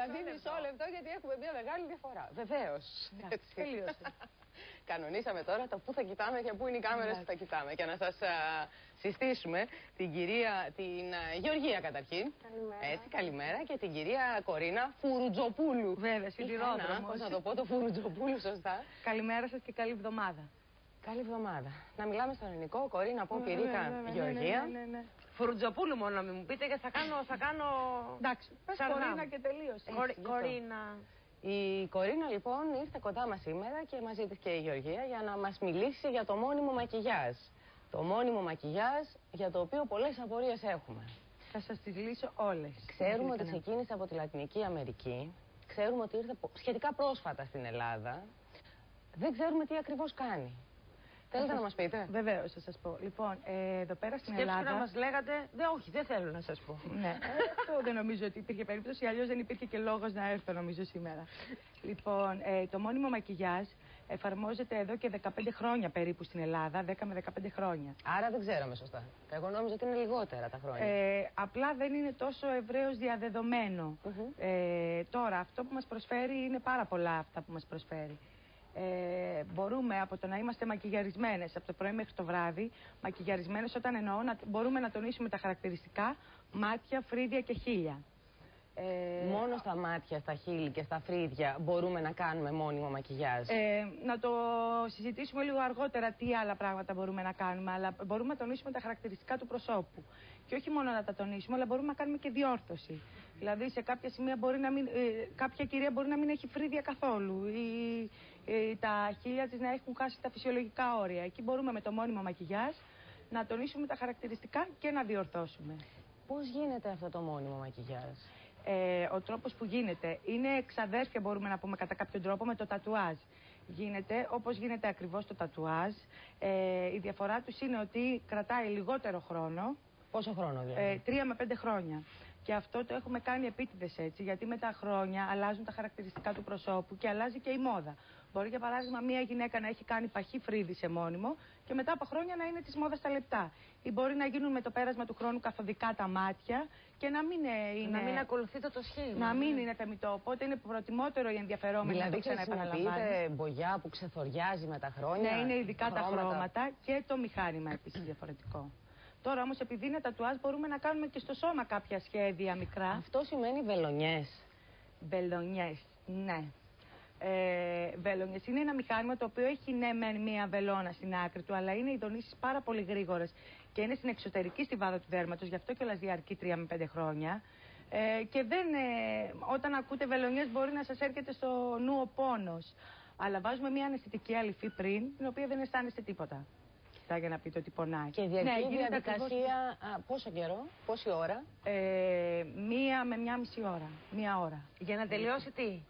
Δηλαδή μισό λεπτό γιατί έχουμε μια μεγάλη διαφορά. Βεβαίως. Τελείωσε. Κανονίσαμε τώρα το πού θα κοιτάμε και πού είναι οι κάμερες που θα κοιτάμε. Και να σας συστήσουμε την Γεωργία καταρχήν. Καλημέρα. Έτσι, καλημέρα. Και την κυρία Κορίνα Φουρουτζοπούλου. Βέβαια, συντηρόδρομος. Πώς να το πω το Φουρουτζοπούλου σωστά. Καλημέρα σας και καλή εβδομάδα. Καλή εβδομάδα. Να μιλάμε στον ελληνικό, Κορίνα, πω Πυρίκα, Γεωργία. Ναι. Φουρουτζοπούλου μόνο να μην μου πείτε και θα κάνω... Εντάξει, πες Κορίνα και τελείωσε. Κορίνα. Η Κορίνα λοιπόν ήρθε κοντά μας σήμερα και μαζί της και η Γεωργία για να μας μιλήσει για το μόνιμο μακιγιάζ. Το μόνιμο μακιγιάζ για το οποίο πολλές απορίες έχουμε. Θα σας τις λύσω όλες. Ξέρουμε ότι ξεκίνησε από τη Λατινική Αμερική. Ξέρουμε ότι ήρθε σχετικά πρόσφατα στην Ελλάδα. Δεν ξέρουμε τι ακριβώς κάνει. Θέλετε να μας πείτε? Βεβαίως, θα σας πω. Λοιπόν, εδώ πέρα στην Ελλάδα. Σκέψτε να μας λέγατε. Όχι, δεν θέλω να σας πω. Ναι, αυτό δεν νομίζω ότι υπήρχε περίπτωση, αλλιώς δεν υπήρχε και λόγος να έρθω, νομίζω, σήμερα. Λοιπόν, το μόνιμο μακιγιάζ εφαρμόζεται εδώ και 15 χρόνια περίπου στην Ελλάδα, 10 με 15 χρόνια. Άρα δεν ξέραμε σωστά. Εγώ νόμιζα ότι είναι λιγότερα τα χρόνια. Απλά δεν είναι τόσο ευρέως διαδεδομένο. Τώρα, αυτό που μας προσφέρει είναι πάρα πολλά αυτά που μας προσφέρει. Μπορούμε από το να είμαστε μακιγιαρισμένες από το πρωί μέχρι το βράδυ, μακιγιαρισμένες όταν εννοώ μπορούμε να τονίσουμε τα χαρακτηριστικά μάτια, φρύδια και χείλια. Μόνο στα μάτια, στα χείλη και στα φρύδια μπορούμε να κάνουμε μόνιμο μακιγιάζ. Να το συζητήσουμε λίγο αργότερα τι άλλα πράγματα μπορούμε να κάνουμε, αλλά μπορούμε να τονίσουμε τα χαρακτηριστικά του προσώπου. Και όχι μόνο να τα τονίσουμε, αλλά μπορούμε να κάνουμε και διόρθωση. Δηλαδή σε κάποια σημεία κάποια κυρία μπορεί να μην έχει φρύδια καθόλου ή τα χείλια της να έχουν χάσει τα φυσιολογικά όρια. Εκεί μπορούμε με το μόνιμο μακιγιάζ να τονίσουμε τα χαρακτηριστικά και να διορθώσουμε. Πώς γίνεται αυτό το μόνιμο μακιγιάζ? Ο τρόπος που γίνεται είναι ξαδέρφια, μπορούμε να πούμε κατά κάποιο τρόπο, με το τατουάζ. Γίνεται όπως γίνεται ακριβώς το τατουάζ. Η διαφορά τους είναι ότι κρατάει λιγότερο χρόνο. Πόσο χρόνο δηλαδή? 3 με 5 χρόνια. Και αυτό το έχουμε κάνει επίτηδες έτσι, γιατί με τα χρόνια αλλάζουν τα χαρακτηριστικά του προσώπου και αλλάζει και η μόδα. Μπορεί για παράδειγμα μια γυναίκα να έχει κάνει παχύ φρύδι σε μόνιμο και μετά από χρόνια να είναι της μόδας τα λεπτά. Ή μπορεί να γίνουν με το πέρασμα του χρόνου καθοδικά τα μάτια και να μην είναι. Να μην ακολουθείτε το σχήμα. Να μην είναι θεμιτό. Οπότε είναι προτιμότερο οι ενδιαφερόμενοι να το ξαναεπαναλαμβάνουν. Δηλαδή χρησιμοποιείτε μπογιά που ξεθοριάζει με τα χρόνια? Ναι, είναι ειδικά τα χρώματα και το μηχάνημα επίσης διαφορετικό. Τώρα όμως επειδή είναι τατουάζ μπορούμε να κάνουμε και στο σώμα κάποια σχέδια μικρά. Αυτό σημαίνει βελονιές? Βελονιές, ναι. Βελονιές είναι ένα μηχάνημα το οποίο έχει ναι μεν μία βελόνα στην άκρη του, αλλά είναι οι δονήσεις πάρα πολύ γρήγορες και είναι στην εξωτερική στιβάδα του δέρματος, γι' αυτό κιόλας διαρκεί 3 με 5 χρόνια. Και όταν ακούτε βελονιές μπορεί να σας έρχεται στο νου ο πόνος. Αλλά βάζουμε μία αναισθητική αληφή πριν, την οποία δεν αισθάνεστε τίποτα. Για να πείτε ότι πονάει. Και διαρκεί η διαδικασία πόσο καιρό, πόση ώρα? 1 με 1,5 ώρα. 1 ώρα. Για να τελειώσει τι?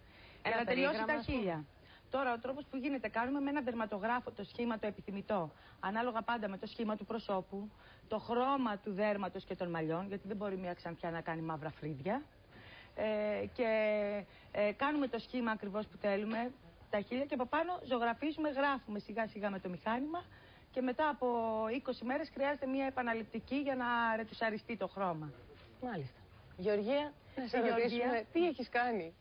Για να τελειώσει τα χείλια. Τώρα ο τρόπος που γίνεται, κάνουμε με ένα δερματογράφο το σχήμα το επιθυμητό. Ανάλογα πάντα με το σχήμα του προσώπου, το χρώμα του δέρματος και των μαλλιών, γιατί δεν μπορεί μια ξανθιά να κάνει μαύρα φρύδια. Και κάνουμε το σχήμα ακριβώς που θέλουμε, τα χείλια, και από πάνω ζωγραφίζουμε, γράφουμε σιγά σιγά με το μηχάνημα. Και μετά από 20 μέρες χρειάζεται μια επαναληπτική για να ρετουσαριστεί το χρώμα. Μάλιστα. Γεωργία, να σε ρωτήσουμε, τι έχεις κάνει?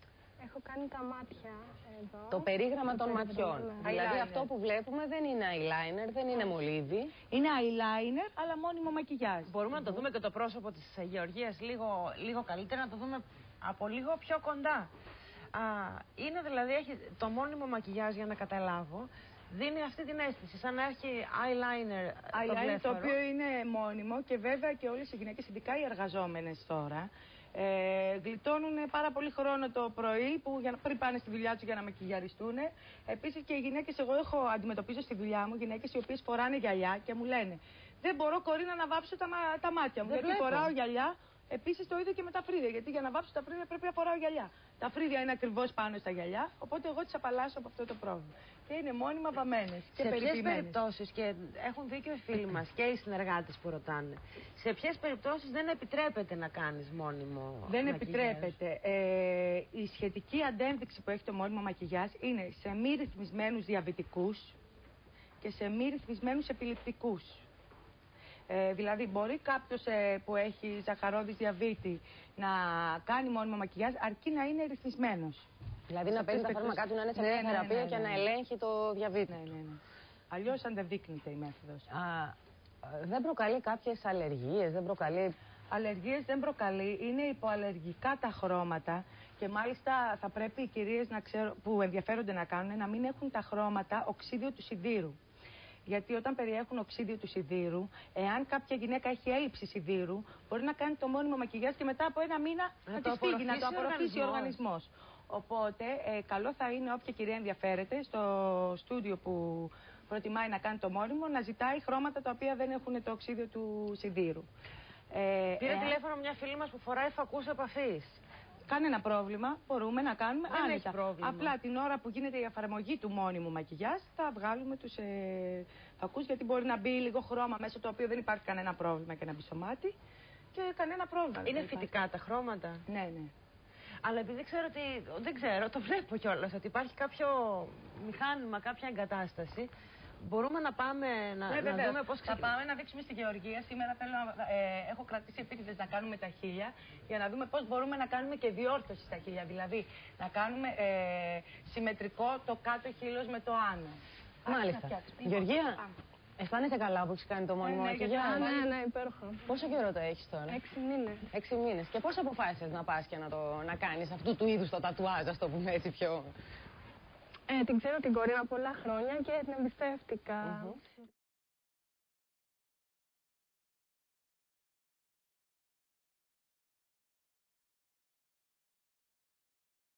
Έχω κάνει τα μάτια εδώ. Το περίγραμμα των ματιών. Δηλαδή αυτό που βλέπουμε δεν είναι eyeliner, δεν είναι μολύβι. Είναι eyeliner, αλλά μόνιμο μακιγιάζ. Μπορούμε να το δούμε και το πρόσωπο της Γεωργίας λίγο καλύτερα, να το δούμε από λίγο πιο κοντά. Είναι δηλαδή, έχει το μόνιμο μακιγιάζ, για να καταλάβω, δίνει αυτή την αίσθηση, σαν να έχει eyeliner, το οποίο είναι μόνιμο και βέβαια και όλες οι γυναίκες, ειδικά οι εργαζόμενες τώρα, γλιτώνουν πάρα πολύ χρόνο το πρωί πριν πάνε στη δουλειά τους για να μακιγιαριστούν. Επίσης και οι γυναίκες, εγώ αντιμετωπίζω στη δουλειά μου γυναίκες οι οποίες φοράνε γυαλιά και μου λένε δεν μπορώ, Κορίνα, να βάψω τα μάτια μου, γιατί φοράω γυαλιά. Επίσης το ίδιο και με τα φρύδια, γιατί για να βάψω τα φρύδια πρέπει να φοράω γυαλιά. Τα φρύδια είναι ακριβώς πάνω στα γυαλιά, οπότε εγώ τις απαλλάσσω από αυτό το πρόβλημα. Και είναι μόνιμα βαμμένες και περιποιημένες. Σε ποιες περιπτώσεις, και έχουν δίκιο οι φίλοι μας και οι συνεργάτες που ρωτάνε, σε ποιες περιπτώσεις δεν επιτρέπεται να κάνεις μόνιμο δεν μακιγιάζ? Επιτρέπεται. Η σχετική αντένδειξη που έχει το μόνιμο μακιγιάζ είναι σε μη ρυθμισμένους διαβητικούς και σε μη ρυθμισμένους επιληπτικούς. Δηλαδή, μπορεί κάποιος που έχει ζαχαρόδης διαβήτη να κάνει μόνιμο μακιγιάζ, αρκεί να είναι ρυθμισμένος. Δηλαδή να παίρνει τα φάρμακά του, να είναι σε μια θεραπεία και να ελέγχει το διαβήτη. Ναι. Αλλιώς αντεδείκνυται η μέθοδος. Δεν προκαλεί κάποιες αλλεργίες, δεν προκαλεί... Αλλεργίες δεν προκαλεί, είναι υποαλλεργικά τα χρώματα και μάλιστα θα πρέπει οι κυρίες που ενδιαφέρονται να κάνουν να μην έχουν τα χρώματα οξύδιο του σιδήρου. Γιατί όταν περιέχουν οξύδιο του σιδήρου, εάν κάποια γυναίκα έχει έλλειψη σιδήρου, μπορεί να κάνει το μόνιμο μακιγιάζ και μετά από ένα μήνα να της φύγει, να το απορροφήσει ο οργανισμός. Οπότε, καλό θα είναι όποια κυρία ενδιαφέρεται στο στούντιο που προτιμάει να κάνει το μόνιμο, να ζητάει χρώματα τα οποία δεν έχουν το οξύδιο του σιδήρου. Πήρε τηλέφωνο μια φίλη μας που φοράει φακούς επαφής. Κανένα πρόβλημα, μπορούμε να κάνουμε άνετα. Απλά την ώρα που γίνεται η εφαρμογή του μόνιμου μακιγιάζ θα βγάλουμε τους φακούς, γιατί μπορεί να μπει λίγο χρώμα μέσα, το οποίο δεν υπάρχει κανένα πρόβλημα και να μπει στο μάτι και κανένα πρόβλημα. Είναι φυτικά τα χρώματα. Ναι. Αλλά επειδή ξέρω δεν ξέρω, το βλέπω κιόλας ότι υπάρχει κάποιο μηχάνημα, κάποια εγκατάσταση. Μπορούμε να πάμε να δούμε πώς Θα πάμε να δείξουμε στη Γεωργία. Σήμερα έχω κρατήσει επίτηδες να κάνουμε τα χείλια για να δούμε πώς μπορούμε να κάνουμε και διόρθωση στα χείλια. Δηλαδή να κάνουμε συμμετρικό το κάτω χείλος με το άνω. Μάλιστα. Γεωργία, αισθάνεσαι καλά που έχεις κάνει το μόνιμο μακιγιάζ? Ναι, υπέροχο. Πόσο καιρό το έχεις τώρα? 6 μήνες. 6 μήνες. Και πώς αποφάσισες να πας και να κάνεις αυτού του είδους το τατουάζ, ας το πούμε έτσι πιο... Την ξέρω την κόρη από πολλά χρόνια και την εμπιστεύτηκα.